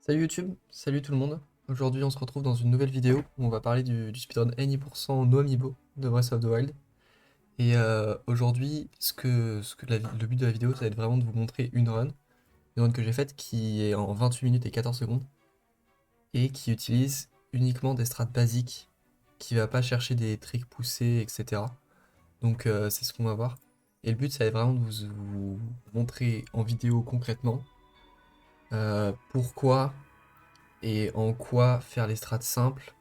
Salut YouTube, salut tout le monde. Aujourd'hui on se retrouve dans une nouvelle vidéo où on va parler du speedrun Any% No Amiibo de Breath of the Wild. Et aujourd'hui le but de la vidéo ça va être vraiment de vous montrer une run que j'ai faite qui est en 28 minutes et 14 secondes et qui utilise uniquement des strats basiques, qui va pas chercher des tricks poussés etc. Donc c'est ce qu'on va voir. Et le but ça va être vraiment de vous montrer en vidéo concrètement pourquoi et en quoi faire les strats simples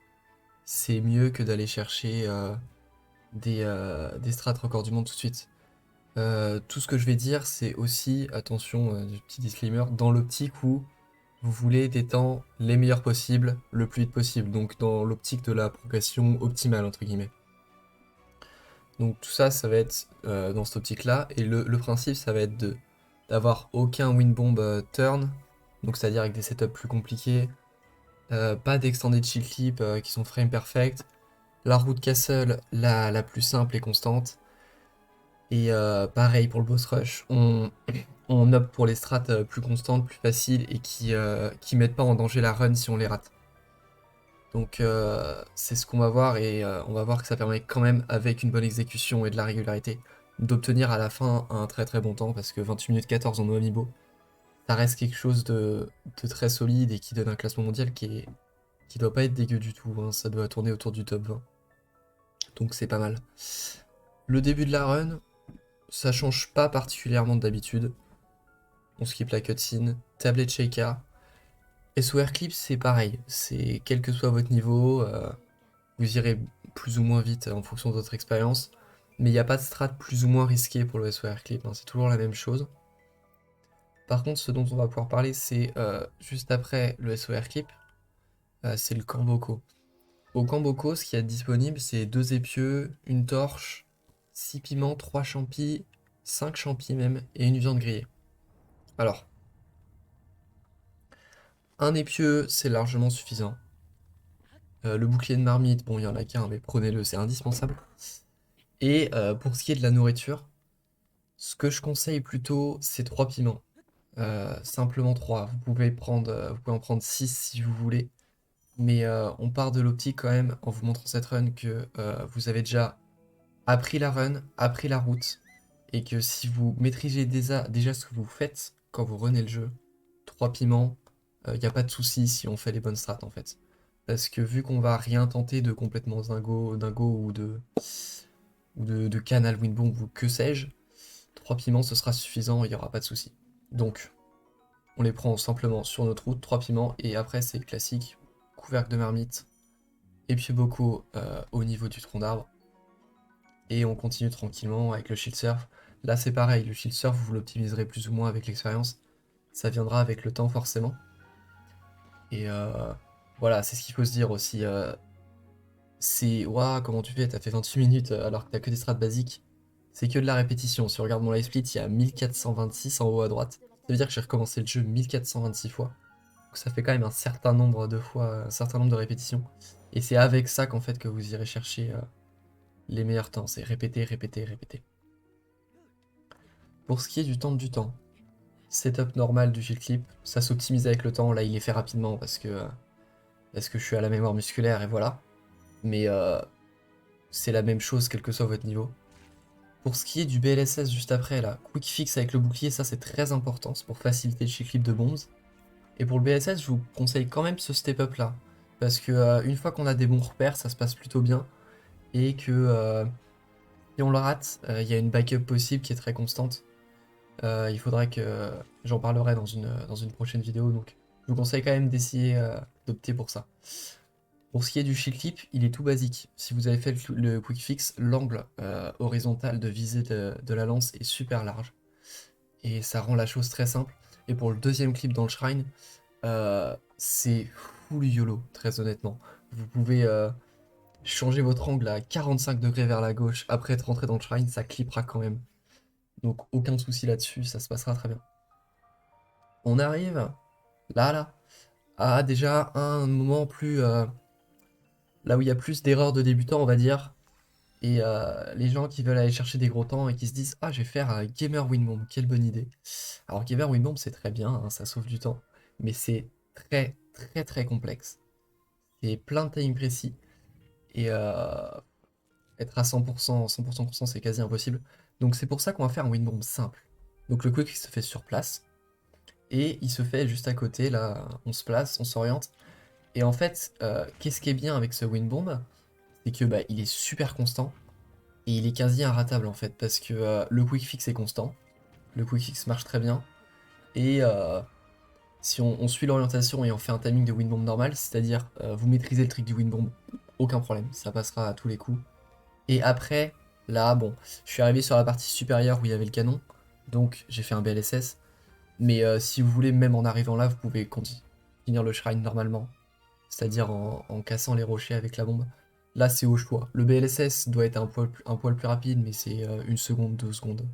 c'est mieux que d'aller chercher des strats records du monde tout de suite. Tout ce que je vais dire, c'est aussi, attention, du petit disclaimer, dans l'optique où vous voulez des temps les meilleurs possibles, le plus vite possible, donc dans l'optique de la progression optimale, entre guillemets. Donc tout ça, ça va être dans cette optique-là, et le principe, ça va être d'avoir aucun win bomb turn, donc c'est-à-dire avec des setups plus compliqués, pas d'extended shield clip qui sont frame perfect, la route castle, la plus simple et constante. Et pareil pour le boss rush, on opte pour les strats plus constantes, plus faciles et qui mettent pas en danger la run si on les rate. Donc c'est ce qu'on va voir et on va voir que ça permet quand même, avec une bonne exécution et de la régularité, d'obtenir à la fin un très très bon temps parce que 28 minutes 14 en no amiibo, ça reste quelque chose de très solide et qui donne un classement mondial qui doit pas être dégueu du tout, hein. Ça doit tourner autour du top 20. Donc c'est pas mal. Le début de la run, ça change pas particulièrement d'habitude. On skip la cutscene. Tablet Shaker. SOR Clip, c'est pareil. C'est quel que soit votre niveau, vous irez plus ou moins vite en fonction de votre expérience. Mais il n'y a pas de strat plus ou moins risqué pour le SOR Clip, hein. C'est toujours la même chose. Par contre, ce dont on va pouvoir parler, c'est juste après le SOR Clip, c'est le Kamboko. Au Kamboko, ce qui est disponible, c'est 2 épieux, une torche, 6 piments, 3 champis, 5 champis même, et une viande grillée. Alors, un épieu, c'est largement suffisant. Le bouclier de marmite, bon, il y en a qu'un, mais prenez-le, c'est indispensable. Et pour ce qui est de la nourriture, ce que je conseille plutôt, c'est 3 piments. Simplement 3. Vous pouvez en prendre 6 si vous voulez. Mais on part de l'optique quand même, en vous montrant cette run, que vous avez déjà appris la run, appris la route, et que si vous maîtrisez déjà ce que vous faites quand vous runnez le jeu, 3 piments, il n'y a pas de souci si on fait les bonnes strats en fait. Parce que vu qu'on va rien tenter de complètement dingo ou de canal windbomb ou que sais-je, 3 piments ce sera suffisant, il n'y aura pas de souci. Donc, on les prend simplement sur notre route, 3 piments, et après c'est classique, couvercle de marmite, épieu bocaux au niveau du tronc d'arbre, et on continue tranquillement avec le shield surf. Là c'est pareil, le shield surf vous l'optimiserez plus ou moins avec l'expérience, ça viendra avec le temps forcément. Et voilà, c'est ce qu'il faut se dire aussi. C'est waouh, comment tu fais? T'as fait 28 minutes alors que t'as que des strats basiques. C'est que de la répétition. Si on regarde mon live split, il y a 1426 en haut à droite. Ça veut dire que j'ai recommencé le jeu 1426 fois. Donc ça fait quand même un certain nombre de fois, un certain nombre de répétitions. Et c'est avec ça qu'en fait que vous irez chercher les meilleurs temps. C'est répéter, répéter, répéter. Pour ce qui est du temps, setup normal du shield clip, ça s'optimise avec le temps. Là, il est fait rapidement parce que je suis à la mémoire musculaire et voilà. Mais c'est la même chose quel que soit votre niveau. Pour ce qui est du BLSS juste après, là, quick fix avec le bouclier, ça c'est très important, c'est pour faciliter le shield clip de bombs. Et pour le BLSS, je vous conseille quand même ce step up là. Parce que une fois qu'on a des bons repères, ça se passe plutôt bien. Et que si on le rate, il y a une backup possible qui est très constante. Il faudra que j'en parlerai dans une prochaine vidéo, donc je vous conseille quand même d'essayer d'opter pour ça. Pour ce qui est du shield clip, il est tout basique. Si vous avez fait le quick fix, l'angle horizontal de visée de la lance est super large. Et ça rend la chose très simple. Et pour le deuxième clip dans le shrine, c'est full YOLO, très honnêtement. Vous pouvez changer votre angle à 45 degrés vers la gauche après être rentré dans le shrine, ça clippera quand même. Donc aucun souci là-dessus, ça se passera très bien. On arrive là, à déjà un moment plus... là où il y a plus d'erreurs de débutants, on va dire. Et les gens qui veulent aller chercher des gros temps et qui se disent ah, je vais faire un Gamer Win Bomb, quelle bonne idée. Alors, Gamer Win Bomb, c'est très bien, hein, ça sauve du temps. Mais c'est très très très complexe. C'est plein de timing précis. Et être à 100%, 100% constant, c'est quasi impossible. Donc c'est pour ça qu'on va faire un win bomb simple. Donc le quick se fait sur place. Et il se fait juste à côté, là, on se place, on s'oriente. Et en fait, qu'est-ce qui est bien avec ce win bomb? C'est que bah, il est super constant. Et il est quasi inratable en fait. Parce que le quick fix est constant. Le quick fix marche très bien. Et si on suit l'orientation et on fait un timing de win bomb normal, c'est-à-dire vous maîtrisez le trick du win bomb, aucun problème, ça passera à tous les coups. Et après, là, bon, je suis arrivé sur la partie supérieure où il y avait le canon, donc j'ai fait un BLSS. Mais si vous voulez, même en arrivant là, vous pouvez finir le shrine normalement, c'est-à-dire en cassant les rochers avec la bombe. Là, c'est au choix. Le BLSS doit être un poil plus rapide, mais c'est 1 seconde, 2 secondes.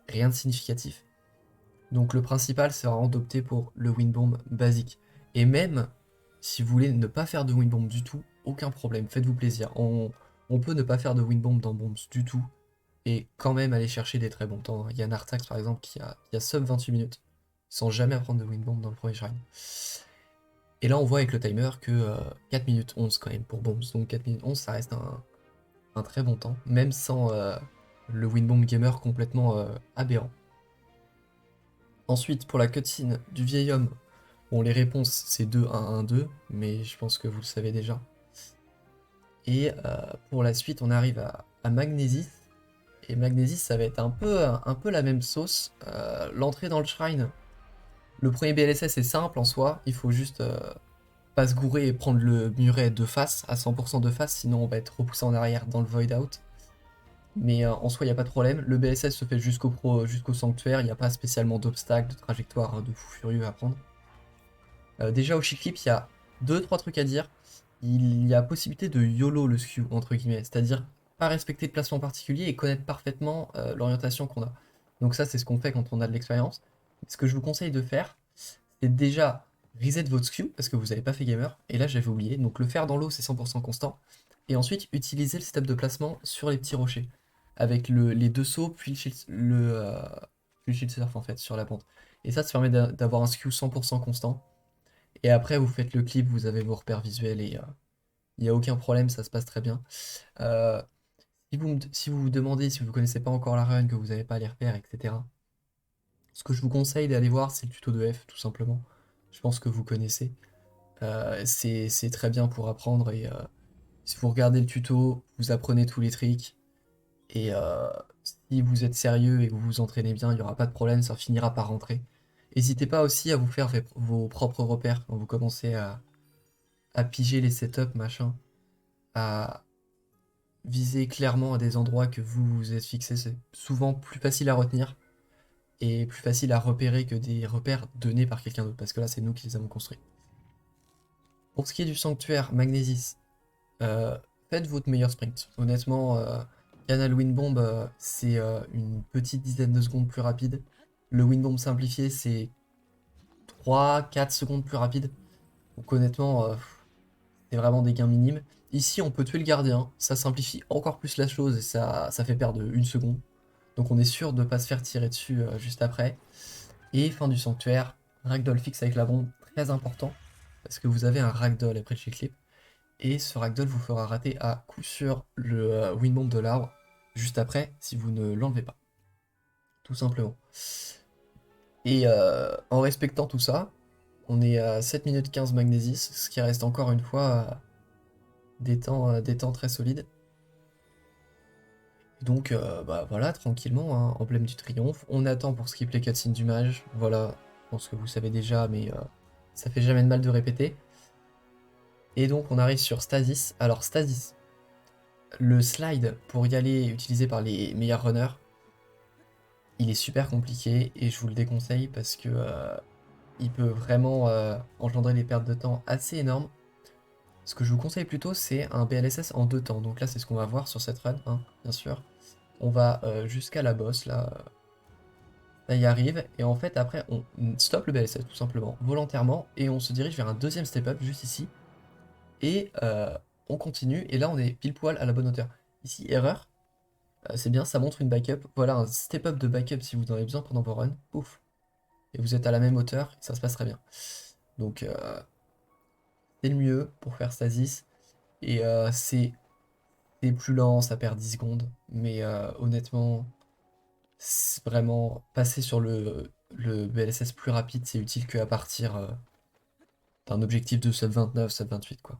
Rien de significatif. Donc le principal, c'est vraiment d'opter pour le win bomb basique. Et même si vous voulez ne pas faire de win bomb du tout, aucun problème, faites-vous plaisir. On peut ne pas faire de win bomb dans Bombs du tout, et quand même aller chercher des très bons temps. Il y a Nartax par exemple qui a sub 28 minutes, sans jamais prendre de win bomb dans le premier shrine. Et là on voit avec le timer que 4 minutes 11 quand même pour Bombs. Donc 4 minutes 11 ça reste un très bon temps, même sans le win bomb gamer complètement aberrant. Ensuite, pour la cutscene du vieil homme, bon, les réponses c'est 2-1-1-2, mais je pense que vous le savez déjà. Et pour la suite, on arrive à Magnésis. Et Magnésis, ça va être un peu la même sauce. L'entrée dans le shrine, le premier BLSS est simple en soi, il faut juste pas se gourer et prendre le muret de face, à 100% de face, sinon on va être repoussé en arrière dans le void out. Mais en soi, il n'y a pas de problème. Le BSS se fait jusqu'au sanctuaire, il n'y a pas spécialement d'obstacles, de trajectoire de fou furieux à prendre. Déjà au shield clip, il y a 2-3 trucs à dire. Il y a possibilité de YOLO le skew, entre guillemets, c'est-à-dire pas respecter de placement particulier et connaître parfaitement l'orientation qu'on a. Donc ça, c'est ce qu'on fait quand on a de l'expérience. Ce que je vous conseille de faire, c'est déjà reset votre skew, parce que vous n'avez pas fait gamer, et là j'avais oublié, donc le faire dans l'eau c'est 100% constant, et ensuite utiliser le step de placement sur les petits rochers, avec les deux sauts, puis puis le shield surf en fait, sur la pente. Et ça permet d'avoir un skew 100% constant, et après vous faites le clip, vous avez vos repères visuels, et il n'y a aucun problème, ça se passe très bien. Euh, si vous vous demandez, si vous ne connaissez pas encore la run, que vous n'avez pas les repères, etc., ce que je vous conseille d'aller voir, c'est le tuto de F, tout simplement. Je pense que vous connaissez. C'est très bien pour apprendre, et si vous regardez le tuto, vous apprenez tous les tricks, et si vous êtes sérieux et que vous vous entraînez bien, il n'y aura pas de problème, ça finira par rentrer. N'hésitez pas aussi à vous faire vos propres repères quand vous commencez à piger les setups, machin, à viser clairement à des endroits que vous vous êtes fixés. C'est souvent plus facile à retenir et plus facile à repérer que des repères donnés par quelqu'un d'autre, parce que là, c'est nous qui les avons construits. Pour ce qui est du sanctuaire Magnésis, euh, faites votre meilleur sprint. Honnêtement, Canal Windbomb, c'est une petite dizaine de secondes plus rapide. Le Windbomb simplifié, c'est 3-4 secondes plus rapide. Donc honnêtement, c'est vraiment des gains minimes. Ici, on peut tuer le gardien, ça simplifie encore plus la chose et ça fait perdre 1 seconde. Donc on est sûr de ne pas se faire tirer dessus juste après. Et fin du sanctuaire, ragdoll fixe avec la bombe, très important, parce que vous avez un ragdoll après le shield clip. Et ce ragdoll vous fera rater à coup sûr le windbomb de l'arbre, juste après, si vous ne l'enlevez pas. Tout simplement. Et en respectant tout ça, on est à 7 minutes 15 Magnésis, ce qui reste encore une fois des temps très solides. Donc bah voilà, tranquillement, hein, emblème du triomphe. On attend pour skip les cutscenes du mage. Voilà, je pense que vous savez déjà, mais ça fait jamais de mal de répéter. Et donc on arrive sur Stasis. Alors Stasis, le slide pour y aller utilisé par les meilleurs runners, il est super compliqué et je vous le déconseille parce que il peut vraiment engendrer des pertes de temps assez énormes. Ce que je vous conseille plutôt, c'est un BLSS en 2 temps. Donc là, c'est ce qu'on va voir sur cette run, hein, bien sûr. On va jusqu'à la boss, là, ça y arrive, et en fait, après, on stoppe le BLSS, tout simplement, volontairement, et on se dirige vers un deuxième step-up, juste ici, et on continue, et là, on est pile poil à la bonne hauteur. Ici, erreur, c'est bien, ça montre une backup. Voilà, un step-up de backup si vous en avez besoin pendant vos runs, pouf, et vous êtes à la même hauteur, et ça se passe très bien. Donc c'est le mieux pour faire Stasis. Et c'est plus lent, ça perd 10 secondes. Mais honnêtement, c'est vraiment passer sur le BLSS plus rapide, c'est utile qu'à partir d'un objectif de sub 29, sub 28 quoi.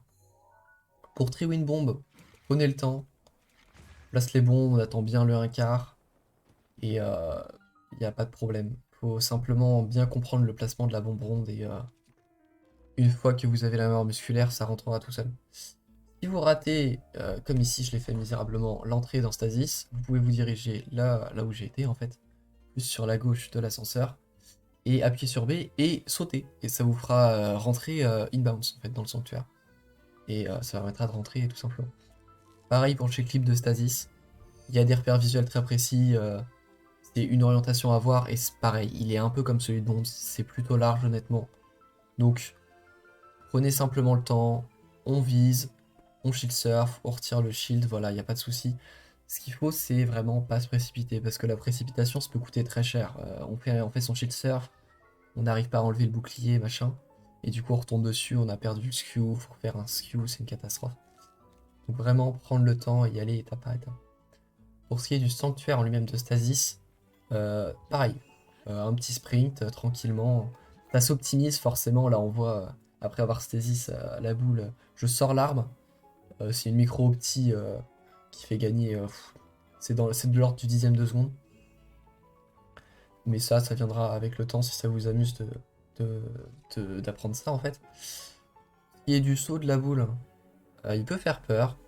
Pour Triwind Bomb, prenez le temps, place les bombes, on attend bien le 1/4 et il n'y a pas de problème. Faut simplement bien comprendre le placement de la bombe ronde et une fois que vous avez la mémoire musculaire, ça rentrera tout seul. Si vous ratez, comme ici je l'ai fait misérablement, l'entrée dans Stasis, vous pouvez vous diriger là où j'ai été en fait, plus sur la gauche de l'ascenseur, et appuyer sur B et sauter. Et ça vous fera rentrer inbounds en fait dans le sanctuaire. Et ça permettra de rentrer tout simplement. Pareil pour le check-clip de Stasis, il y a des repères visuels très précis, c'est une orientation à voir, et c'est pareil, il est un peu comme celui de Bombs, c'est plutôt large honnêtement. Donc prenez simplement le temps, on vise, on shield surf, on retire le shield, voilà, il n'y a pas de souci. Ce qu'il faut, c'est vraiment pas se précipiter, parce que la précipitation, ça peut coûter très cher. On fait son shield surf, on n'arrive pas à enlever le bouclier, machin, et du coup on retombe dessus, on a perdu le skew, faut faire un skew, c'est une catastrophe. Donc vraiment prendre le temps et y aller étape par étape. Pour ce qui est du sanctuaire en lui-même de Stasis, pareil, un petit sprint tranquillement. Ça s'optimise forcément, là on voit, après avoir Stasis la boule, je sors l'arme. C'est une micro-opti qui fait gagner, c'est de l'ordre du dixième de seconde. Mais ça viendra avec le temps si ça vous amuse d'apprendre ça en fait. Ce qui est du saut de la boule, il peut faire peur.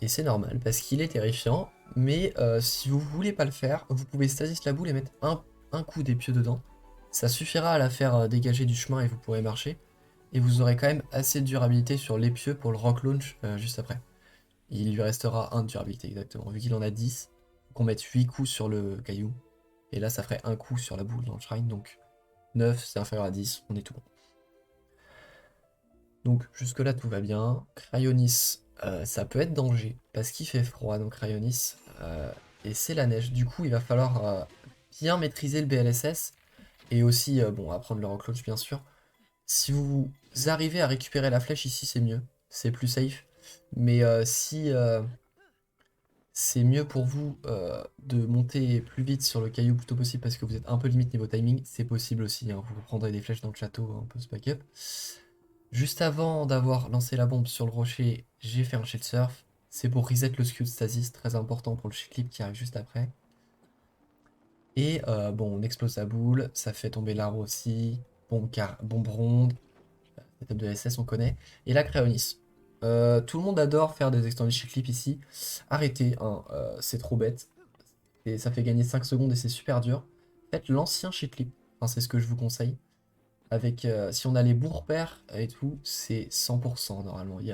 Et c'est normal parce qu'il est terrifiant. Mais si vous voulez pas le faire, vous pouvez stasis la boule et mettre un coup d'épieu dedans. Ça suffira à la faire dégager du chemin et vous pourrez marcher. Et vous aurez quand même assez de durabilité sur l'épieu pour le rock launch juste après. Il lui restera 1 de durabilité exactement. Vu qu'il en a 10, qu'on mette 8 coups sur le caillou. Et là ça ferait un coup sur la boule dans le shrine. Donc 9 c'est inférieur à 10, on est tout bon. Donc jusque là tout va bien. Cryonis, ça peut être danger parce qu'il fait froid donc Cryonis et c'est la neige. Du coup il va falloir bien maîtriser le BLSS et aussi bon apprendre le rock launch bien sûr. Si vous arrivez à récupérer la flèche ici c'est mieux, c'est plus safe. Mais si c'est mieux pour vous de monter plus vite sur le caillou plus tôt possible parce que vous êtes un peu limite niveau timing, c'est possible aussi, hein. Vous prendrez des flèches dans le château, un peu ce backup. Juste avant d'avoir lancé la bombe sur le rocher, j'ai fait un shield surf. C'est pour reset le skew de stasis, très important pour le shield clip qui arrive juste après. Et bon, on explose la boule, ça fait tomber l'arbre aussi. Bombe ronde, setup de SS on connaît. Et la Cryonis. Tout le monde adore faire des extended shield clip ici. Arrêtez, hein, c'est trop bête. Et ça fait gagner 5 secondes et c'est super dur. Faites l'ancien shield clip, enfin, c'est ce que je vous conseille. Avec, si on a les bons repères et tout, c'est 100% normalement. Si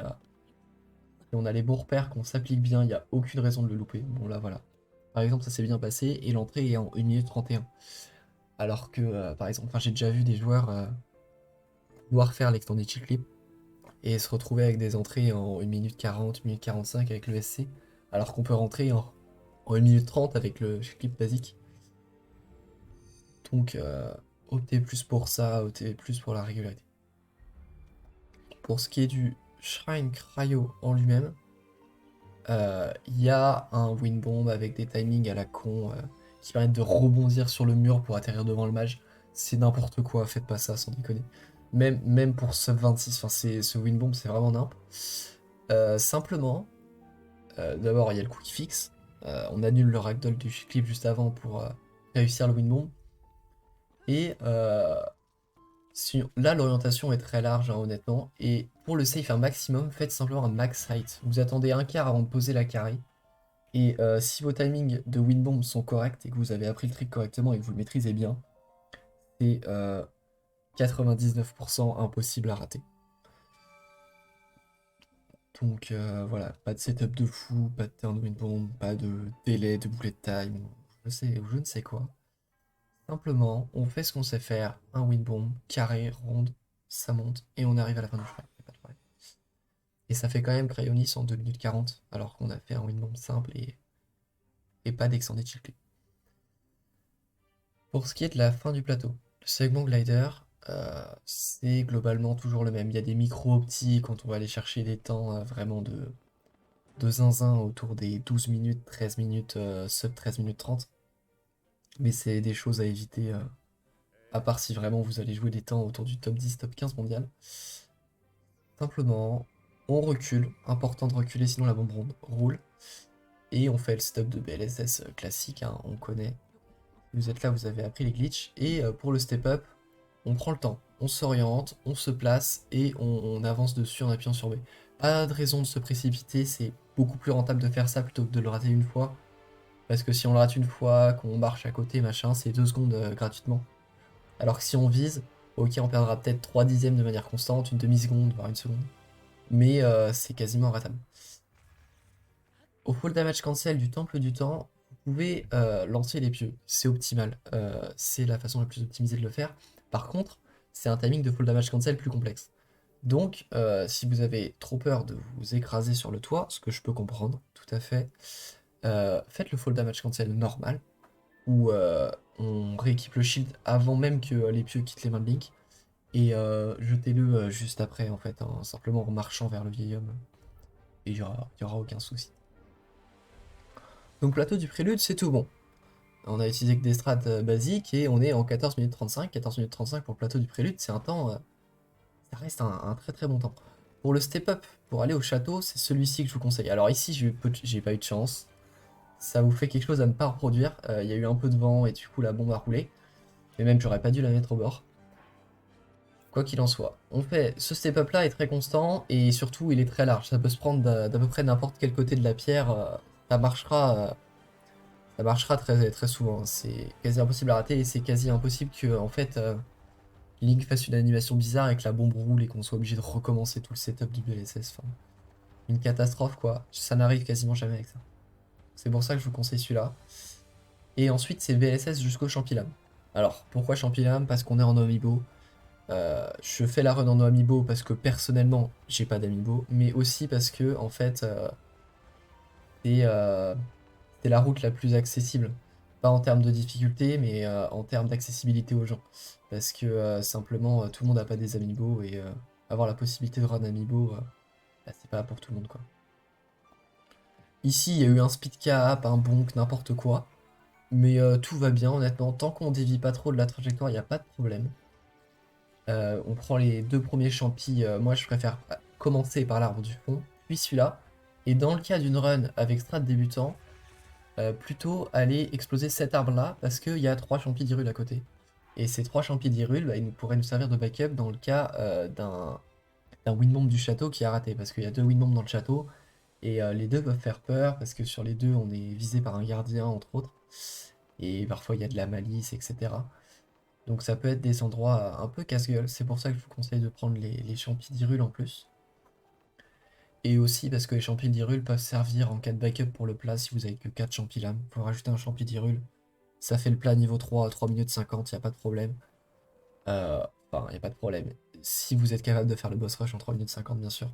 on a les bons repères, qu'on s'applique bien, il n'y a aucune raison de le louper. Bon là voilà. Par exemple, ça s'est bien passé et l'entrée est en 1 minute 31. Alors que, par exemple, enfin, j'ai déjà vu des joueurs vouloir faire l'extended chill clip et se retrouver avec des entrées en 1 minute 40, 1 minute 45 avec le SC. Alors qu'on peut rentrer en 1 minute 30 avec le chill clip basique. Donc, optez plus pour ça, optez plus pour la régularité. Pour ce qui est du Shrine Cryo en lui-même, il y a un wind bomb avec des timings à la con qui permettent de rebondir sur le mur pour atterrir devant le mage. C'est n'importe quoi, faites pas ça sans déconner. Même pour sub 26, enfin, ce wind bomb c'est vraiment nimp. Simplement, d'abord il y a le coup qui fixe. On annule le ragdoll du clip juste avant pour réussir le wind bomb. Et là, l'orientation est très large, hein, honnêtement. Et pour le safe un maximum, faites simplement un max height. Vous attendez un quart avant de poser la carry. Et si vos timings de wind bomb sont corrects et que vous avez appris le trick correctement et que vous le maîtrisez bien, c'est 99% impossible à rater. Donc voilà, pas de setup de fou, pas de turn wind bomb, pas de délai de bullet time, ou je ne sais quoi. Simplement, on fait ce qu'on sait faire, un wind bomb, carré, ronde, ça monte, et on arrive à la fin du frame, y a pas de problème. Et ça fait quand même Cryonis en 2 minutes 40, alors qu'on a fait un wind bomb simple et pas d'extended chill clip. Pour ce qui est de la fin du plateau, le segment glider, c'est globalement toujours le même. Il y a des micro-optis quand on va aller chercher des temps vraiment de zinzin autour des 12 minutes, 13 minutes, sub 13 minutes 30. Mais c'est des choses à éviter, à part si vraiment vous allez jouer des temps autour du top 10, top 15 mondial. Simplement, on recule, important de reculer sinon la bombe roule. Et on fait le stop de BLSS classique, hein, on connaît. Vous êtes là, vous avez appris les glitches. Et pour le step up, on prend le temps, on s'oriente, on se place et on avance dessus en appuyant sur B. Pas de raison de se précipiter, c'est beaucoup plus rentable de faire ça plutôt que de le rater une fois. Parce que si on le rate une fois, qu'on marche à côté, machin, c'est 2 secondes gratuitement. Alors que si on vise, ok, on perdra peut-être 3 dixièmes de manière constante, une demi-seconde, voire une seconde. Mais c'est quasiment ratable. Au full damage cancel du temple du temps, vous pouvez lancer les pieux, c'est optimal. C'est la façon la plus optimisée de le faire. Par contre, c'est un timing de full damage cancel plus complexe. Donc, si vous avez trop peur de vous écraser sur le toit, ce que je peux comprendre, tout à fait, faites le full damage cancel normal, où on rééquipe le shield avant même que les pieux quittent les mains de Link, et jetez-le juste après, en fait, hein, simplement en marchant vers le vieil homme, et il y aura aucun souci. Donc plateau du prélude, c'est tout bon. On a utilisé que des strats basiques, et on est en 14 minutes 35. 14 minutes 35 pour le plateau du prélude, c'est un temps... ça reste un très très bon temps. Pour le step-up, pour aller au château, c'est celui-ci que je vous conseille. Alors ici, j'ai pas eu de chance. Ça vous fait quelque chose à ne pas reproduire. Il y a eu un peu de vent et du coup la bombe a roulé. Mais même, j'aurais pas dû la mettre au bord. Quoi qu'il en soit. On fait, ce step-up là est très constant et surtout il est très large. Ça peut se prendre d'à peu près n'importe quel côté de la pierre. Ça marchera très, très souvent. C'est quasi impossible à rater et c'est quasi impossible que en fait Link fasse une animation bizarre et que la bombe roule et qu'on soit obligé de recommencer tout le setup du BLSS. Enfin, une catastrophe quoi. Ça n'arrive quasiment jamais avec ça. C'est pour ça que je vous conseille celui-là. Et ensuite c'est BLSS jusqu'au Champilam. Alors pourquoi Champilam? Parce qu'on est en amiibo. Je fais la run en amiibo parce que personnellement j'ai pas d'amiibo, mais aussi parce que en fait c'est c'est la route la plus accessible. Pas en termes de difficulté, mais en termes d'accessibilité aux gens. Parce que simplement tout le monde n'a pas des amiibo et avoir la possibilité de run amiibo, bah, c'est pas pour tout le monde quoi. Ici il y a eu un speed cap, un bonk, n'importe quoi. Mais tout va bien honnêtement, tant qu'on dévie pas trop de la trajectoire, il n'y a pas de problème. On prend les 2 premiers champis, moi je préfère commencer par l'arbre du fond, puis celui-là. Et dans le cas d'une run avec strat débutant, plutôt aller exploser cet arbre-là, parce qu'il y a 3 champis d'Hyrule à côté. Et ces 3 champis d'Hyrule, bah, ils pourraient nous servir de backup dans le cas d'un Windbomb du château qui a raté, parce qu'il y a 2 Windbombs dans le château, et les deux peuvent faire peur, parce que sur les deux, on est visé par un gardien, entre autres, et parfois il y a de la malice, etc. Donc ça peut être des endroits un peu casse-gueule, c'est pour ça que je vous conseille de prendre les champis d'Hyrule en plus. Et aussi parce que les champis d'Hyrule peuvent servir en cas de backup pour le plat si vous avez que 4 champis lames. Vous pouvez rajouter un champi d'Hyrule, ça fait le plat niveau 3 à 3 minutes 50, il n'y a pas de problème. Enfin, il n'y a pas de problème. Si vous êtes capable de faire le boss rush en 3 minutes 50, bien sûr.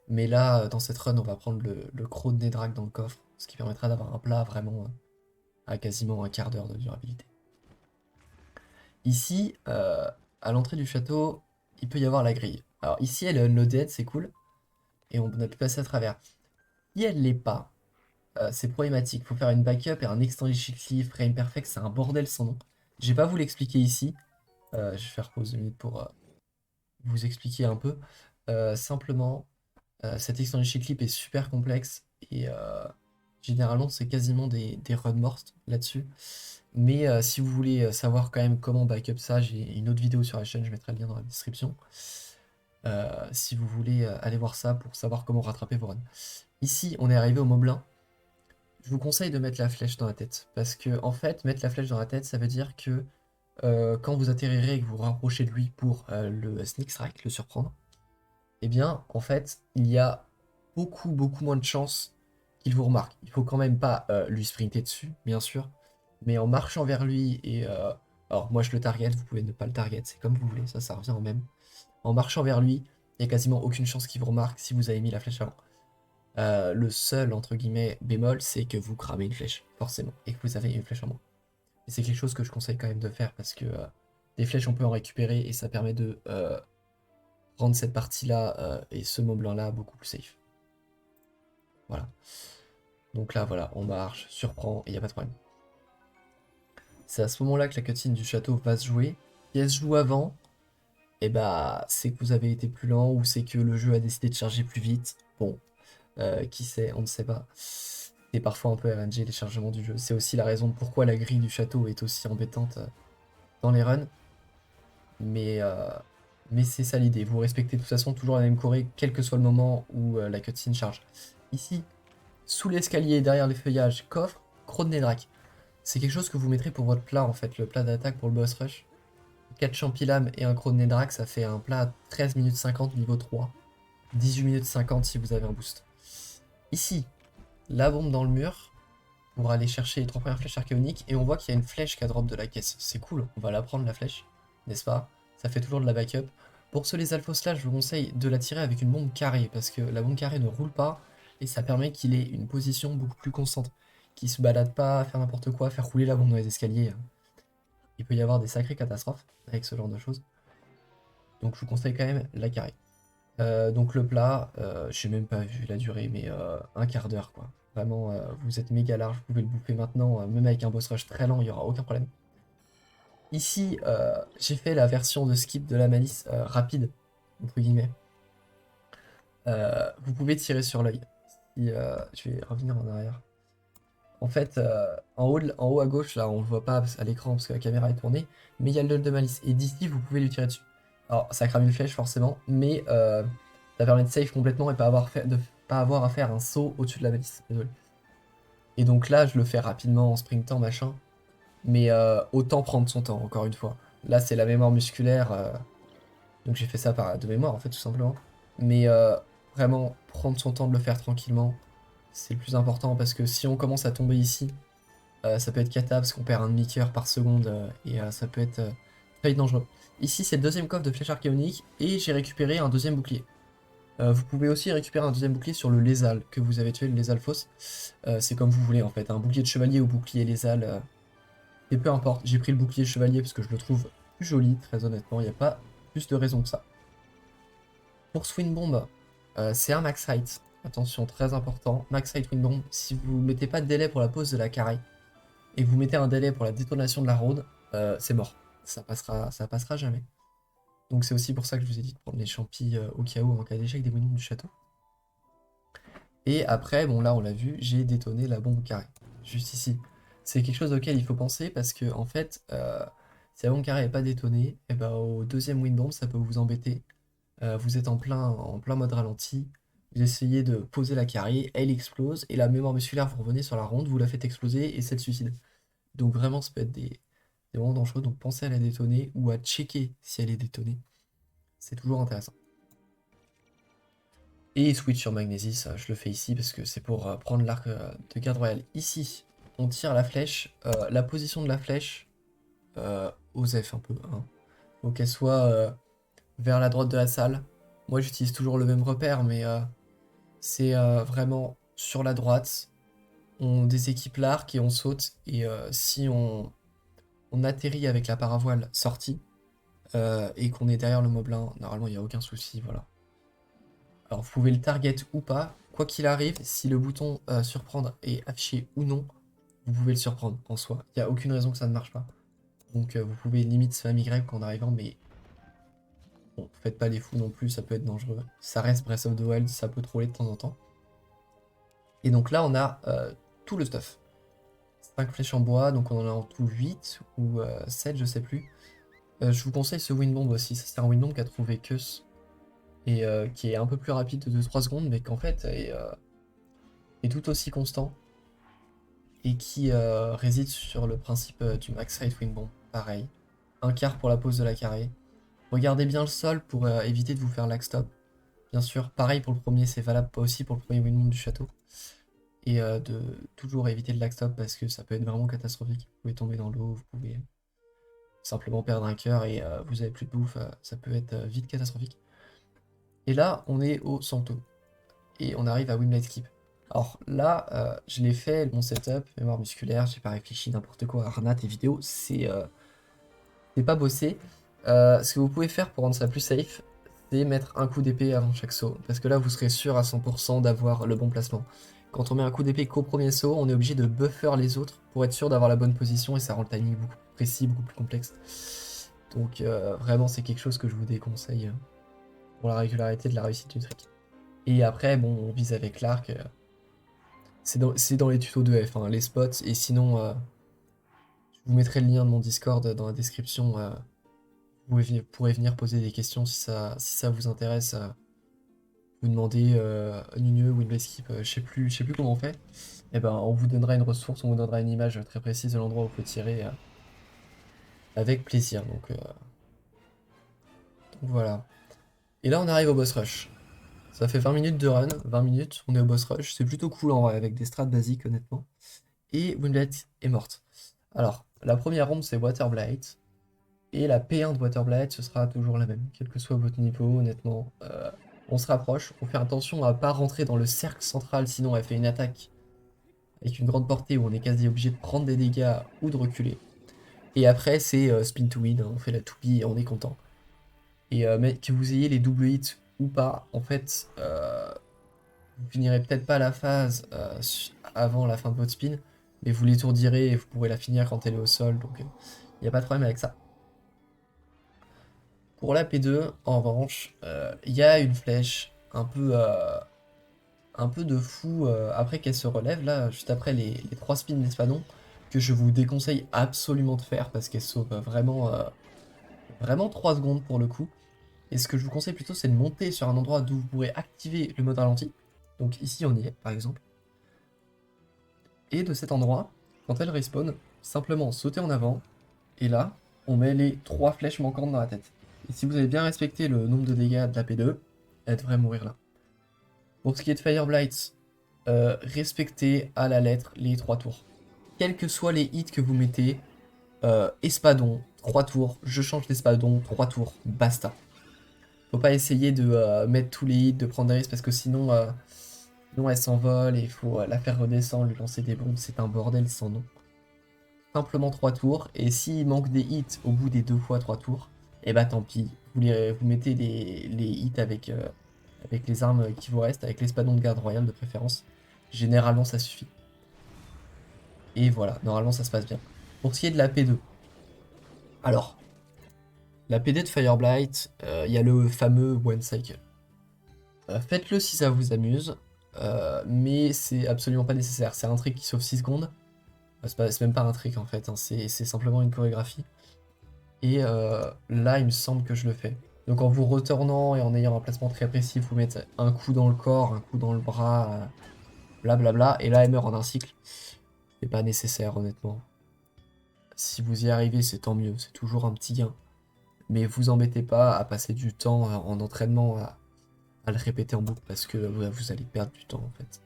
Mais là, dans cette run, on va prendre le croc de Nedrak dans le coffre, ce qui permettra d'avoir un plat vraiment à quasiment un quart d'heure de durabilité. Ici, à l'entrée du château, il peut y avoir la grille. Alors ici, elle est unloaded, c'est cool, et on a pu passer à travers. Si elle l'est pas, c'est problématique. Il faut faire une backup et un extended shift frame perfect, c'est un bordel sans nom. Je vais pas vous l'expliquer ici. Je vais faire pause 2 minutes pour vous expliquer un peu. Simplement, cet extended shift clip est super complexe et généralement c'est quasiment des runs mortes là-dessus. Mais si vous voulez savoir quand même comment backup ça, j'ai une autre vidéo sur la chaîne, je mettrai le lien dans la description. Si vous voulez aller voir ça pour savoir comment rattraper vos runs. Ici, on est arrivé au Moblin. Je vous conseille de mettre la flèche dans la tête. Parce que, en fait, mettre la flèche dans la tête, ça veut dire que quand vous atterrirez et que vous vous rapprochez de lui pour le sneak strike, le surprendre, eh bien, en fait, il y a beaucoup, beaucoup moins de chances qu'il vous remarque. Il faut quand même pas lui sprinter dessus, bien sûr, mais en marchant vers lui et... alors, moi, je le target, vous pouvez ne pas le target, c'est comme vous voulez, ça revient au même. En marchant vers lui, il n'y a quasiment aucune chance qu'il vous remarque si vous avez mis la flèche avant. Le seul, entre guillemets, bémol, c'est que vous cramez une flèche, forcément, et que vous avez une flèche en moins. Et c'est quelque chose que je conseille quand même de faire parce que Des flèches, on peut en récupérer et ça permet de rendre cette partie-là et ce Mont-Blanc-là beaucoup plus safe. Voilà. Donc là, voilà, on marche, surprend, et il n'y a pas de problème. C'est à ce moment-là que la cutscene du château va se jouer. Si elle se joue avant, et bah c'est que vous avez été plus lent ou c'est que le jeu a décidé de charger plus vite. Bon, qui sait, on ne sait pas. C'est parfois un peu RNG les chargements du jeu. C'est aussi la raison de pourquoi la grille du château est aussi embêtante dans les runs. Mais c'est ça l'idée. Vous respectez de toute façon toujours la même choré, quel que soit le moment où la cutscene charge. Ici, sous l'escalier, derrière les feuillages, coffre, croc de Nédrac. C'est quelque chose que vous mettrez pour votre plat en fait, le plat d'attaque pour le boss rush. 4 champilames et un croc de Nédrac, ça fait un plat à 13 minutes 50 niveau 3. 18 minutes 50 si vous avez un boost. Ici, la bombe dans le mur pour aller chercher les 3 premières flèches archéoniques et on voit qu'il y a une flèche qui a drop de la caisse. C'est cool, on va la prendre la flèche, n'est-ce pas? Ça fait toujours de la backup. Pour ceux les alphos là, je vous conseille de la tirer avec une bombe carrée parce que la bombe carrée ne roule pas et ça permet qu'il ait une position beaucoup plus constante. Qu'il se balade pas, faire n'importe quoi, faire rouler la bombe dans les escaliers. Il peut y avoir des sacrées catastrophes avec ce genre de choses. Donc je vous conseille quand même la carré. Donc le plat, j'ai même pas vu la durée, mais un quart d'heure quoi. Vraiment, vous êtes méga large, vous pouvez le bouffer maintenant, même avec un boss rush très lent, il n'y aura aucun problème. Ici, j'ai fait la version de skip de la malice rapide, entre guillemets. Vous pouvez tirer sur l'œil. Si, je vais revenir en arrière. En fait, en haut à gauche, là, on le voit pas à l'écran parce que la caméra est tournée, mais il y a l'œil de malice. Et d'ici, vous pouvez lui tirer dessus. Alors, ça crame une flèche, forcément, mais ça permet de save complètement et de pas avoir à faire un saut au-dessus de la malice. Désolé. Et donc là, je le fais rapidement en sprint temps, machin. Mais autant prendre son temps, encore une fois. Là, c'est la mémoire musculaire. Donc j'ai fait ça de mémoire, en fait, tout simplement. Mais vraiment, prendre son temps de le faire tranquillement, c'est le plus important parce que si on commence à tomber ici, ça peut être cata parce qu'on perd un demi-cœur par seconde et ça peut être très dangereux. Ici, c'est le deuxième coffre de flèche archéonique et j'ai récupéré un deuxième bouclier. Vous pouvez aussi récupérer un deuxième bouclier sur le lézal que vous avez tué, le lézal fausse. C'est comme vous voulez en fait, un bouclier de chevalier ou bouclier lézal, et peu importe. J'ai pris le bouclier chevalier parce que je le trouve plus joli, très honnêtement, il n'y a pas plus de raison que ça. Pour Swing Bomb, c'est un max height. Attention, très important. Max height Wind Bomb, si vous ne mettez pas de délai pour la pose de la carré, et que vous mettez un délai pour la détonation de la road, c'est mort. Ça passera jamais. Donc c'est aussi pour ça que je vous ai dit de prendre les champis au cas où en cas d'échec des monuments du château. Et après, bon là on l'a vu, j'ai détonné la bombe carrée. Juste ici. C'est quelque chose auquel il faut penser parce que en fait, si la bombe carrée n'est pas détonnée, et ben, au deuxième wind bomb ça peut vous embêter. Vous êtes en plein mode ralenti, vous essayez de poser la carré, elle explose, et la mémoire musculaire, vous revenez sur la ronde, vous la faites exploser, et c'est le suicide. Donc vraiment, ça peut être des moments dangereux, donc pensez à la détonner, ou à checker si elle est détonnée. C'est toujours intéressant. Et switch sur Magnésis, je le fais ici, parce que c'est pour prendre l'arc de garde royale. Ici, on tire la flèche, la position de la flèche, aux F un peu, hein. Faut qu'elle soit vers la droite de la salle. Moi, j'utilise toujours le même repère, mais c'est vraiment sur la droite. On déséquipe l'arc et on saute. Et si on atterrit avec la paravoile sortie et qu'on est derrière le moblin, normalement, il n'y a aucun souci. Voilà. Alors, vous pouvez le target ou pas. Quoi qu'il arrive, si le bouton surprendre est affiché ou non, vous pouvez le surprendre en soi. Il n'y a aucune raison que ça ne marche pas. Donc, vous pouvez limite spam Y en arrivant, mais bon, faites pas les fous non plus, ça peut être dangereux. Ça reste Breath of the Wild, ça peut troller de temps en temps. Et donc là, on a tout le stuff. 5 flèches en bois, donc on en a en tout 8 ou 7, je sais plus. Je vous conseille ce Wind Bomb aussi. Ça, c'est un Wind Bomb qu'a trouvé Keus et qui est un peu plus rapide de 2-3 secondes, mais qu'en fait est tout aussi constant et qui réside sur le principe du Max Height Wind Bomb. Pareil. Un quart pour la pose de la carré. Regardez bien le sol pour éviter de vous faire lag stop. Bien sûr, pareil pour le premier, c'est valable pas aussi pour le premier Wind Bomb du château. Et de toujours éviter le lag stop parce que ça peut être vraiment catastrophique. Vous pouvez tomber dans l'eau, vous pouvez simplement perdre un cœur et vous avez plus de bouffe, ça peut être vite catastrophique. Et là, on est au Santo. Et on arrive à Wimlight Skip. Alors là, je l'ai fait, mon setup, mémoire musculaire, j'ai pas réfléchi n'importe quoi, Arnat et vidéo, c'est pas bossé. Ce que vous pouvez faire pour rendre ça plus safe, c'est mettre un coup d'épée avant chaque saut. Parce que là, vous serez sûr à 100% d'avoir le bon placement. Quand on met un coup d'épée qu'au premier saut, on est obligé de buffer les autres pour être sûr d'avoir la bonne position et ça rend le timing beaucoup plus précis, beaucoup plus complexe. Donc vraiment, c'est quelque chose que je vous déconseille pour la régularité de la réussite du trick. Et après, bon, on vise avec l'arc. C'est dans les tutos de F, hein, les spots. Et sinon, je vous mettrai le lien de mon Discord dans la description. Pourrez venir poser des questions si ça vous intéresse. Vous demandez Nuneux, Windows Skip, je sais plus comment on fait. Et ben, on vous donnera une ressource, on vous donnera une image très précise de l'endroit où vous pouvez tirer avec plaisir. Donc voilà. Et là, on arrive au boss rush. Ça fait 20 minutes de run, 20 minutes, on est au boss rush. C'est plutôt cool en vrai, avec des strats basiques, honnêtement. Et Windlet est morte. Alors, la première ronde, c'est Waterblight. Et la P1 de Waterblight, ce sera toujours la même, quel que soit votre niveau, honnêtement. On se rapproche, on fait attention à pas rentrer dans le cercle central, sinon elle fait une attaque avec une grande portée où on est quasi obligé de prendre des dégâts ou de reculer. Et après, c'est spin to win, hein, on fait la toupie et on est content. Et mais que vous ayez les double hits ou pas, en fait, vous finirez peut-être pas la phase avant la fin de votre spin, mais vous l'étourdirez et vous pourrez la finir quand elle est au sol, donc il n'y a pas de problème avec ça. Pour la P2, en revanche, il y a une flèche un peu de fou après qu'elle se relève, là, juste après les 3 spins d'espadon, que je vous déconseille absolument de faire parce qu'elle sauve vraiment 3 secondes pour le coup. Et ce que je vous conseille plutôt, c'est de monter sur un endroit d'où vous pourrez activer le mode ralenti. Donc ici, on y est, par exemple. Et de cet endroit, quand elle respawn, simplement sauter en avant, et là, on met les 3 flèches manquantes dans la tête. Et si vous avez bien respecté le nombre de dégâts de la P2, elle devrait mourir là. Pour ce qui est de Fireblight, respectez à la lettre les 3 tours. Quels que soient les hits que vous mettez, espadon, 3 tours, je change d'espadon, 3 tours, basta. Faut pas essayer de mettre tous les hits, de prendre des risques, parce que sinon elle s'envole et il faut la faire redescendre, lui lancer des bombes, c'est un bordel sans nom. Simplement 3 tours, et s'il manque des hits au bout des 2 fois 3 tours, et bah tant pis, vous mettez les hits avec les armes qui vous restent, avec l'espadon de garde royale de préférence. Généralement ça suffit. Et voilà, normalement ça se passe bien. Pour ce qui est de la P2, alors, la PD de Fireblight, il y a le fameux One Cycle. Faites-le si ça vous amuse, mais c'est absolument pas nécessaire. C'est un trick qui sauve 6 secondes. C'est même pas un trick en fait, hein, c'est simplement une chorégraphie. Et là, il me semble que je le fais. Donc en vous retournant et en ayant un placement très précis, vous mettez un coup dans le corps, un coup dans le bras, blablabla, et là, elle meurt en un cycle. C'est pas nécessaire, honnêtement. Si vous y arrivez, c'est tant mieux, c'est toujours un petit gain. Mais vous embêtez pas à passer du temps en entraînement à le répéter en boucle parce que vous allez perdre du temps en fait.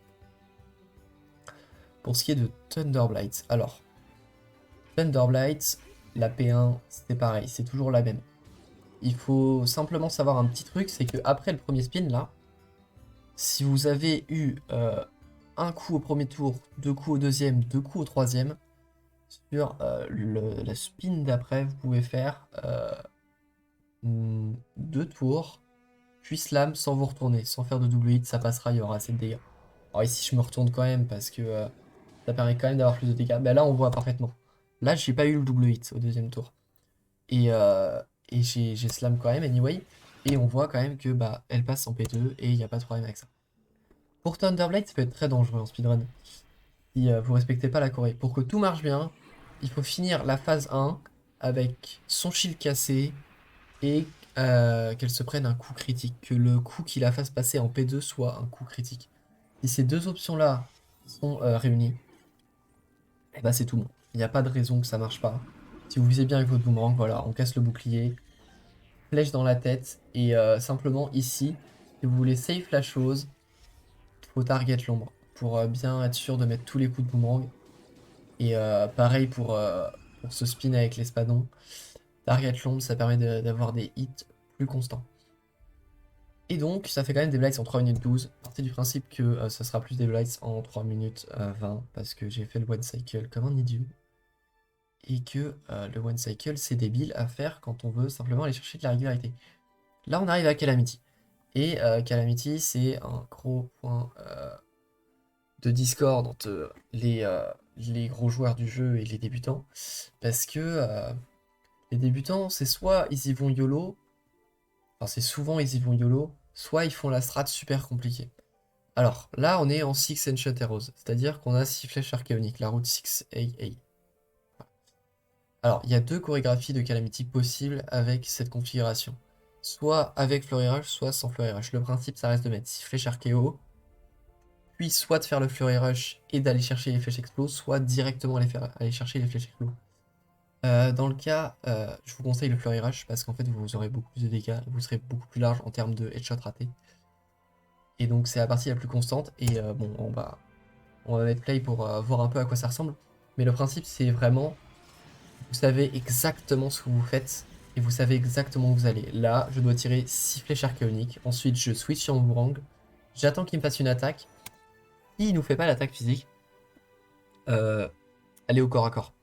Pour ce qui est de Thunderblight, alors Thunderblight, la P1, c'est pareil, c'est toujours la même. Il faut simplement savoir un petit truc, c'est que après le premier spin là, si vous avez eu un coup au premier tour, 2 coups au deuxième, 2 coups au troisième, sur la spin d'après, vous pouvez faire 2 tours, puis slam sans vous retourner, sans faire de double hit, ça passera, il y aura assez de dégâts. Alors ici je me retourne quand même parce que ça permet quand même d'avoir plus de dégâts. Ben là on voit parfaitement. Là j'ai pas eu le double hit au deuxième tour. Et j'ai slam quand même anyway. Et on voit quand même que bah elle passe en P2 et il n'y a pas de problème avec ça. Pour Thunderblade, ça peut être très dangereux en speedrun. Si vous respectez pas la choré. Pour que tout marche bien, il faut finir la phase 1 avec son shield cassé et qu'elle se prenne un coup critique. Que le coup qui la fasse passer en P2 soit un coup critique. Si ces deux options-là sont réunies, et bah c'est tout bon. Il n'y a pas de raison que ça marche pas. Si vous visez bien avec votre boomerang, voilà, on casse le bouclier, flèche dans la tête, et simplement ici, si vous voulez safe la chose, il faut target l'ombre pour bien être sûr de mettre tous les coups de boomerang. Et pareil pour ce spin avec l'espadon. Target l'ombre, ça permet d'avoir des hits plus constants. Et donc, ça fait quand même des blights en 3 minutes 12. Partez du principe que ça sera plus des blights en 3 minutes 20, parce que j'ai fait le one cycle comme un idiot. et que le one cycle c'est débile à faire quand on veut simplement aller chercher de la régularité. Là on arrive à Calamity. Et Calamity c'est un gros point de discorde entre les gros joueurs du jeu et les débutants. Parce que les débutants c'est soit ils y vont YOLO, enfin c'est souvent ils y vont YOLO, soit ils font la strat super compliquée. Alors là on est en 6 Ancient Heroes, c'est-à-dire qu'on a 6 flèches archéoniques, la route 6AA. Alors, il y a deux chorégraphies de Calamity possibles avec cette configuration. Soit avec Flurry Rush, soit sans Flurry Rush. Le principe, ça reste de mettre 6 flèches archéo, puis soit de faire le Flurry Rush et d'aller chercher les flèches explos, soit directement aller chercher les flèches explos. Dans le cas, je vous conseille le Flurry Rush parce qu'en fait, vous aurez beaucoup plus de dégâts, vous serez beaucoup plus large en termes de headshot raté. Et donc, c'est la partie la plus constante. Et bon, on va mettre play pour voir un peu à quoi ça ressemble. Mais le principe, c'est vraiment vous savez exactement ce que vous faites et vous savez exactement où vous allez. Là, je dois tirer 6 flèches archéoniques. Ensuite, je switch sur mon boomerang. J'attends qu'il me fasse une attaque. S'il nous fait pas l'attaque physique, allez au corps à corps.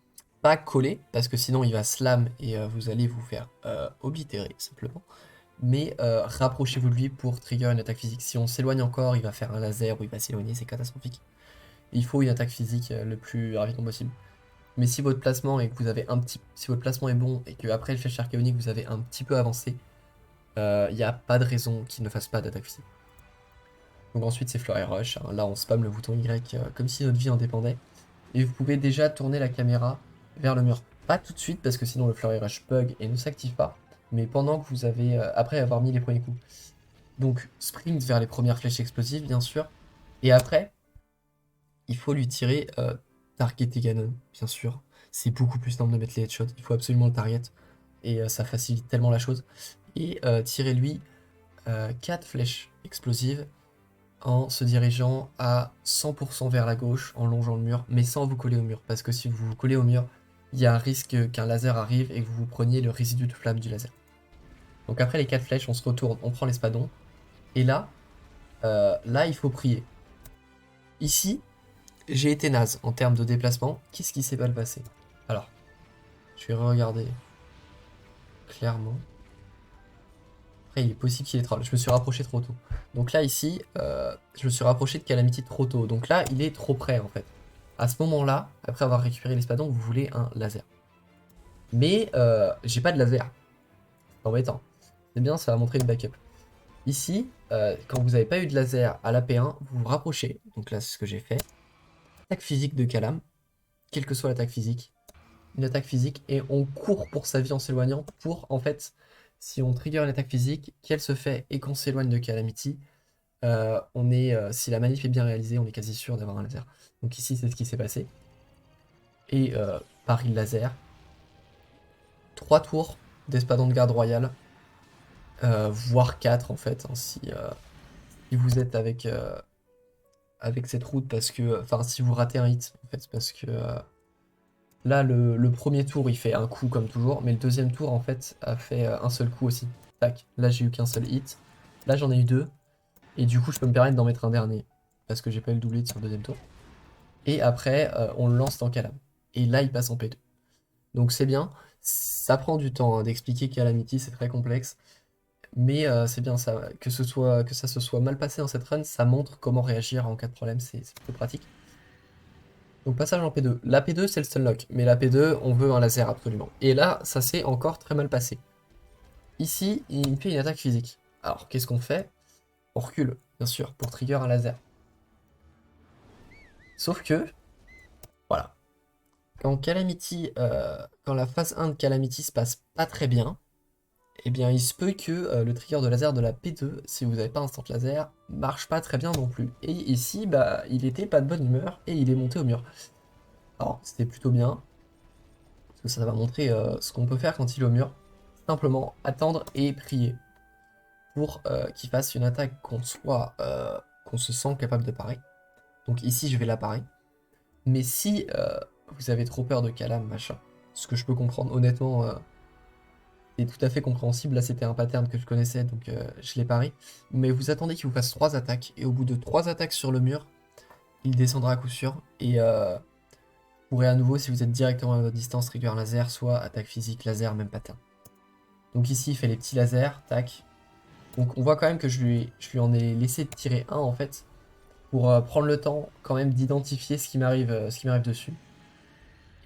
Pas coller, parce que sinon il va slam et vous allez vous faire oblitérer simplement. Mais rapprochez-vous de lui pour trigger une attaque physique. Si on s'éloigne encore, il va faire un laser ou il va s'éloigner, c'est catastrophique. Il faut une attaque physique le plus rapidement possible. Mais si votre placement est que vous avez si votre placement est bon et que après le flèche archéonique vous avez un petit peu avancé, il n'y a pas de raison qu'il ne fasse pas d'attaque physique. Donc ensuite c'est Flurry Rush, hein. Là on spam le bouton Y comme si notre vie en dépendait. Et vous pouvez déjà tourner la caméra vers le mur. Pas tout de suite parce que sinon le Flurry Rush bug et ne s'active pas, mais pendant que vous avez, après avoir mis les premiers coups. Donc sprint vers les premières flèches explosives bien sûr, et après il faut lui tirer target et Ganon, bien sûr. C'est beaucoup plus simple de mettre les headshots, il faut absolument le target, et ça facilite tilement la chose. Et tirer lui 4 flèches explosives en se dirigeant à 100% vers la gauche, en longeant le mur, mais sans vous coller au mur, parce que si vous vous collez au mur, il y a un risque qu'un laser arrive et que vous preniez le résidu de flamme du laser. Donc après les 4 flèches, on se retourne, on prend l'espadon, et là, il faut prier. Ici, j'ai été naze en termes de déplacement. Qu'est-ce qui s'est mal passé? Alors, je vais regarder clairement. Après, il est possible qu'il ait troll. Je me suis rapproché trop tôt. Donc là, ici, je me suis rapproché de Calamity trop tôt. Donc là, il est trop près, en fait. À ce moment-là, après avoir récupéré l'espadon, vous voulez un laser. Mais j'ai pas de laser. C'est embêtant. C'est bien, ça va montrer une backup. Ici, quand vous n'avez pas eu de laser à la P1, vous vous rapprochez. Donc là, c'est ce que j'ai fait. Attaque physique de Calam. Quelle que soit l'attaque physique. Une attaque physique et on court pour sa vie en s'éloignant pour, en fait, si on trigger une attaque physique, qu'elle se fait et qu'on s'éloigne de Calamity, si la manip est bien réalisée, on est quasi sûr d'avoir un laser. Donc ici, c'est ce qui s'est passé. Et Paris laser. 3 tours d'espadon de garde royale, voire 4 en fait, hein, si vous êtes avec cette route, parce que, enfin, si vous ratez un hit, en fait, parce que là, le premier tour, il fait un coup comme toujours, mais le deuxième tour, en fait, a fait un seul coup aussi. Tac, là, j'ai eu qu'un seul hit. Là, j'en ai eu 2. Et du coup, je peux me permettre d'en mettre un dernier, parce que j'ai pas eu le double hit sur le deuxième tour. Et après, on le lance dans Calam. Et là, il passe en P2. Donc c'est bien. Ça prend du temps hein, d'expliquer Calamity, c'est très complexe. Mais c'est bien ça, que ça se soit mal passé dans cette run, ça montre comment réagir en cas de problème, c'est plutôt pratique. Donc passage en P2. La P2 c'est le stunlock, mais la P2 on veut un laser absolument. Et là ça s'est encore très mal passé. Ici il me fait une attaque physique. Alors qu'est-ce qu'on fait? On recule, bien sûr, pour trigger un laser. Sauf que, voilà, quand la phase 1 de Calamity se passe pas très bien, eh bien il se peut que le trigger de laser de la P2, si vous n'avez pas instant laser, marche pas très bien non plus. Et ici, bah, il était pas de bonne humeur et il est monté au mur. Alors, c'était plutôt bien, parce que ça va montrer ce qu'on peut faire quand il est au mur. Simplement attendre et prier pour qu'il fasse une attaque qu'on se sent capable de parer. Donc ici, je vais la parer. Mais si vous avez trop peur de Calam, machin, ce que je peux comprendre, honnêtement, c'est tout à fait compréhensible. Là, c'était un pattern que je connaissais, donc je l'ai paré. Mais vous attendez qu'il vous fasse 3 attaques, et au bout de 3 attaques sur le mur, il descendra à coup sûr. Et pourrez à nouveau, si vous êtes directement à votre distance, réduire un laser, soit attaque physique, laser, même pattern. Donc ici, il fait les petits lasers, tac. Donc on voit quand même que je lui en ai laissé tirer un en fait, pour prendre le temps quand même d'identifier ce qui m'arrive dessus.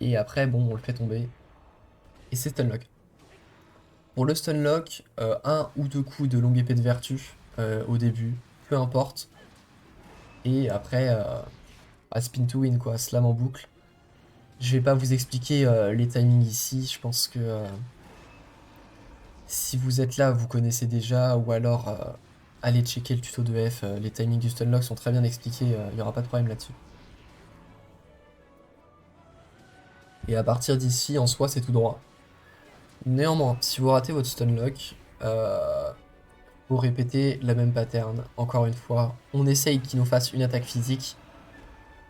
Et après, bon, on le fait tomber. Et c'est stunlock. Pour le stunlock, un ou deux coups de longue épée de vertu au début, peu importe. Et après, à spin to win quoi, slam en boucle. Je vais pas vous expliquer les timings ici, je pense que si vous êtes là, vous connaissez déjà, ou alors allez checker le tuto de F, les timings du stunlock sont très bien expliqués, il n'y aura pas de problème là-dessus. Et à partir d'ici, en soi, c'est tout droit. Néanmoins, si vous ratez votre stunlock, vous répétez la même pattern, encore une fois, on essaye qu'il nous fasse une attaque physique,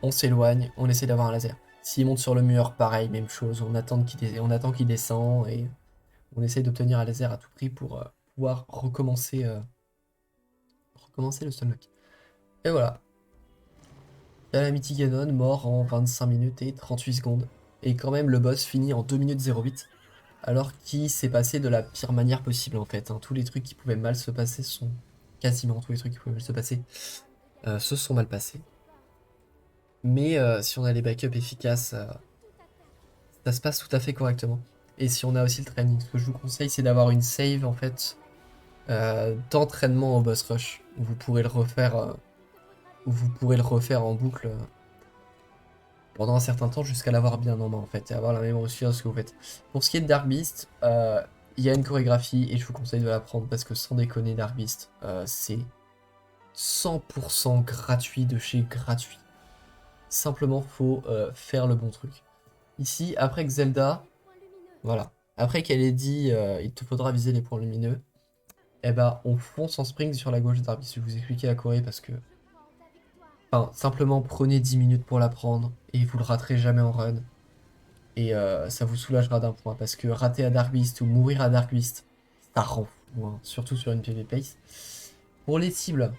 on s'éloigne, on essaie d'avoir un laser. S'il monte sur le mur, pareil, même chose, on attend qu'il descend, et on essaye d'obtenir un laser à tout prix pour pouvoir recommencer le stunlock. Et voilà. Calamity Ganon mort en 25 minutes et 38 secondes. Et quand même, le boss finit en 2 minutes 08. Alors qu'il s'est passé de la pire manière possible en fait. Hein. Tous les trucs qui pouvaient mal se passer sont... Quasiment tous les trucs qui pouvaient mal se passer se sont mal passés. Mais si on a les backups efficaces, ça se passe tout à fait correctement. Et si on a aussi le training, ce que je vous conseille, c'est d'avoir une save en fait d'entraînement au boss rush. Où vous pourrez le refaire, en boucle pendant un certain temps jusqu'à l'avoir bien en main en fait et avoir la mémoire aussi de ce que vous faites. Pour ce qui est de Dark Beast, il y a une chorégraphie et je vous conseille de la prendre parce que sans déconner, Dark Beast, c'est 100% gratuit de chez gratuit. Simplement, faut faire le bon truc. Ici, après que Zelda, voilà, après qu'elle ait dit il te faudra viser les points lumineux, eh ben on fonce en spring sur la gauche de Dark Beast. Je vais vous expliquer la choré parce que. Enfin, simplement prenez 10 minutes pour la prendre et vous le raterez jamais en run. Et ça vous soulagera d'un point parce que rater à Dark Beast ou mourir à Dark Beast, ça rend fou, hein, surtout sur une PvP pace. Pour les cibles,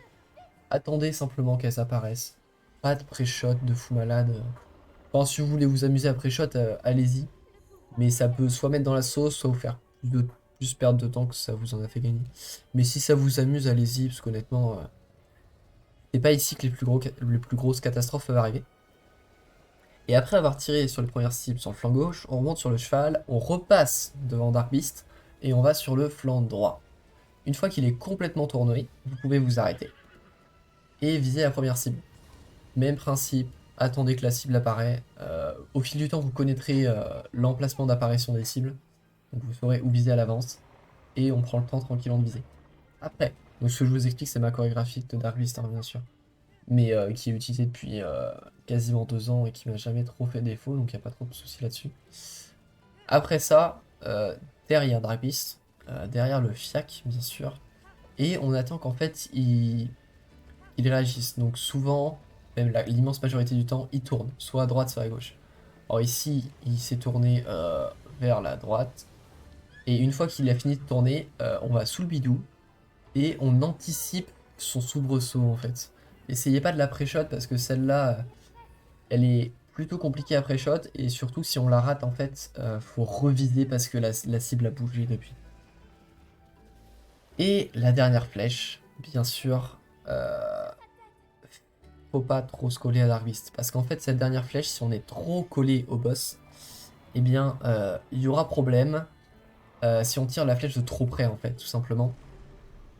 attendez simplement qu'elles apparaissent. Pas de pré-shot de fou malade. Enfin, si vous voulez vous amuser à pré-shot, allez-y. Mais ça peut soit mettre dans la sauce, soit vous faire plus perdre de temps que ça vous en a fait gagner. Mais si ça vous amuse, allez-y, parce qu'honnêtement, c'est pas ici que les plus grosses catastrophes peuvent arriver. Et après avoir tiré sur les premières cibles sur le flanc gauche, on remonte sur le cheval, on repasse devant Dark Beast et on va sur le flanc droit. Une fois qu'il est complètement tourné, vous pouvez vous arrêter et viser la première cible. Même principe, attendez que la cible apparaît. Au fil du temps, vous connaîtrez l'emplacement d'apparition des cibles, donc vous saurez où viser à l'avance et on prend le temps tranquillement de viser. Après, donc ce que je vous explique, c'est ma chorégraphie de Dark Beast, hein, bien sûr, mais qui est utilisé depuis quasiment 2 ans et qui m'a jamais trop fait défaut, donc il n'y a pas trop de soucis là-dessus. Après ça, derrière Dark Beast, derrière le FIAC bien sûr, et on attend qu'en fait il réagisse. Donc souvent, même l'immense majorité du temps, il tourne, soit à droite, soit à gauche. Alors ici, il s'est tourné vers la droite, et une fois qu'il a fini de tourner, on va sous le bidou, et on anticipe son soubresaut en fait. Essayez pas de la pré-shot parce que celle-là, elle est plutôt compliquée à pré-shot et surtout si on la rate en fait, faut reviser parce que la cible a bougé depuis. Et la dernière flèche, bien sûr, faut pas trop se coller à Dark Beast parce qu'en fait cette dernière flèche, si on est trop collé au boss, eh bien il y aura problème si on tire la flèche de trop près en fait, tout simplement.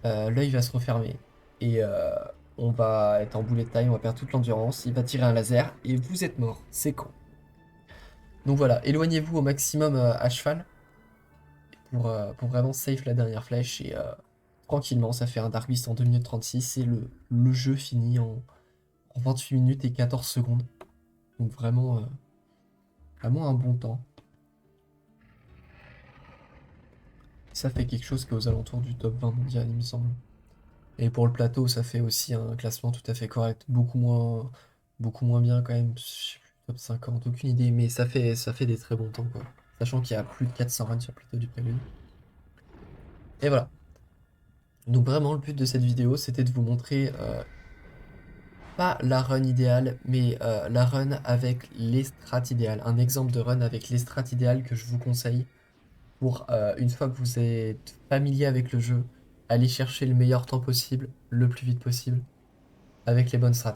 L'œil va se refermer et on va être en bullet time, on va perdre toute l'endurance, il va tirer un laser et vous êtes mort, c'est con. Donc voilà, éloignez-vous au maximum à cheval pour vraiment safe la dernière flèche et tranquillement, ça fait un Dark Beast en 2 minutes 36 et le jeu finit en 28 minutes et 14 secondes. Donc vraiment, vraiment un bon temps. Ça fait quelque chose qui est aux alentours du top 20 mondial, il me semble. Et pour le plateau, ça fait aussi un classement tout à fait correct. Beaucoup moins bien quand même. Je sais plus, top 50, aucune idée. Mais ça fait des très bons temps, quoi. Sachant qu'il y a plus de 400 runs sur le plateau du Prélude. Et voilà. Donc vraiment, le but de cette vidéo, c'était de vous montrer pas la run idéale, mais la run avec les strats idéales. Un exemple de run avec les strats idéales que je vous conseille pour, une fois que vous êtes familier avec le jeu, aller chercher le meilleur temps possible, le plus vite possible, avec les bonnes strats.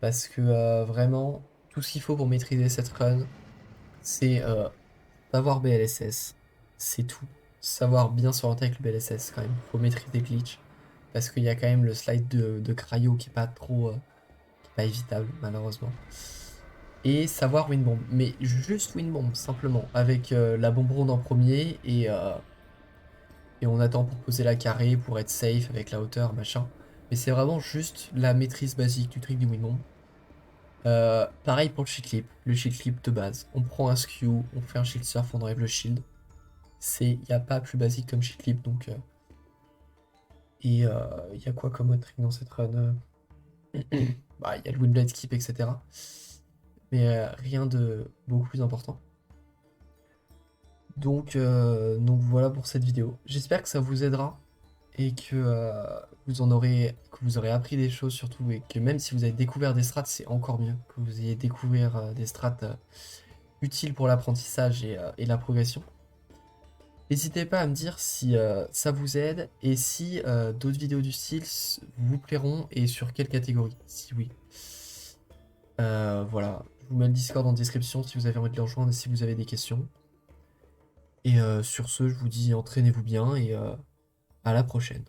Parce que vraiment, tout ce qu'il faut pour maîtriser cette run, c'est savoir BLSS, c'est tout. Savoir bien s'orienter avec le BLSS quand même. Faut maîtriser des glitches. Parce qu'il y a quand même le slide de Cryo qui est pas trop, qui est pas évitable malheureusement. Et savoir win bomb. Mais juste win bomb simplement. Avec la bombe ronde en premier et on attend pour poser la carré, pour être safe avec la hauteur, machin. Mais c'est vraiment juste la maîtrise basique du trick du win bomb. Pareil pour le shield clip de base. On prend un skew, on fait un shield surf, on enlève le shield. Il n'y a pas plus basique comme shield clip donc. Et il y a quoi comme autre trick dans cette run? Bah, il y a le windblade skip, etc. Mais rien de beaucoup plus important. Donc voilà pour cette vidéo. J'espère que ça vous aidera et que vous aurez appris des choses surtout et que même si vous avez découvert des strats, c'est encore mieux que vous ayez découvert des strats utiles pour l'apprentissage et la progression. N'hésitez pas à me dire si ça vous aide et si d'autres vidéos du style vous plairont et sur quelle catégorie, si oui. Voilà, je vous mets le Discord en description si vous avez envie de le rejoindre et si vous avez des questions. Et sur ce, je vous dis entraînez-vous bien et à la prochaine.